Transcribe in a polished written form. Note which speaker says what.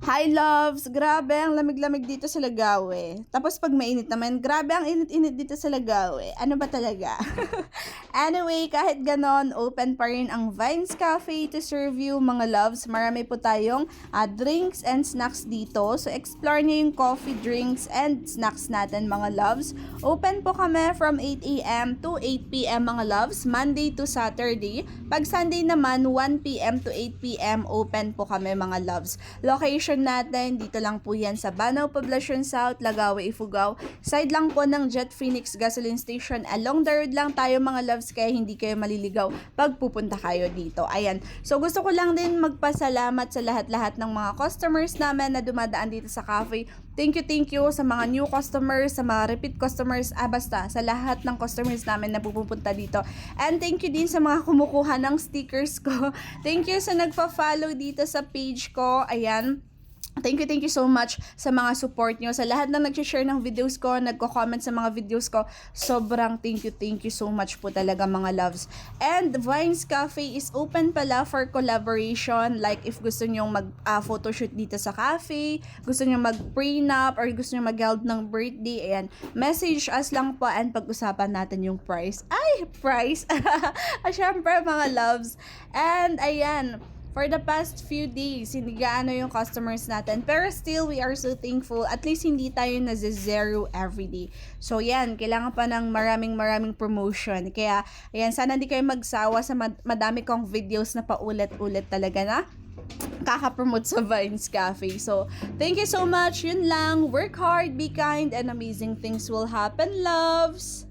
Speaker 1: Hi loves! Grabe ang lamig-lamig dito sa Lagaw eh. Tapos pag mainit naman, grabe ang init-init dito sa Lagaw eh. Ano ba talaga? Anyway, kahit ganon, open pa rin ang Vines Cafe to serve you mga loves. Marami po tayong drinks and snacks dito. So explore niyo yung coffee, drinks, and snacks natin mga loves. Open po kami from 8 a.m. to 8 p.m. mga loves, Monday to Saturday. Pag Sunday naman, 1 p.m. to 8 p.m. open po kami mga loves. Location natin, dito lang po yan sa Banao Poblacion South, Lagaw, Ifugao. Side lang po ng Jet Phoenix Gasoline Station. Along the road lang tayo mga loves, kaya hindi kayo maliligaw pag pupunta kayo dito. Ayan. So gusto ko lang din magpasalamat sa lahat-lahat ng mga customers namin na dumadaan dito sa cafe. Thank you sa mga new customers, sa mga repeat customers, basta sa lahat ng customers namin na pupunta dito. And thank you din sa mga kumukuha ng stickers ko. Thank you sa nagpa-follow dito sa page ko. Ayan. Thank you so much sa mga support nyo. Sa lahat na nag-share ng videos ko, nagko-comment sa mga videos ko, sobrang thank you so much po talaga mga loves. And Vines Cafe is open pala for collaboration. Like if gusto nyo mag-photoshoot dito sa cafe, gusto nyo mag-prenup, or gusto nyo mag-held ng birthday, ayan, message us lang po and pag-usapan natin yung price. Ay, price! Syempre mga loves. And ayan, for the past few days, hindi gaano yung customers natin. Pero still, we are so thankful. At least hindi tayo na-zero everyday. So yan, kailangan pa ng maraming promotion. Kaya, ayan, sana hindi kayo magsawa sa madami kong videos na paulit-ulit talaga na kaka-promote sa Vines Cafe. So, thank you so much. Yun lang. Work hard, be kind, and amazing things will happen, loves!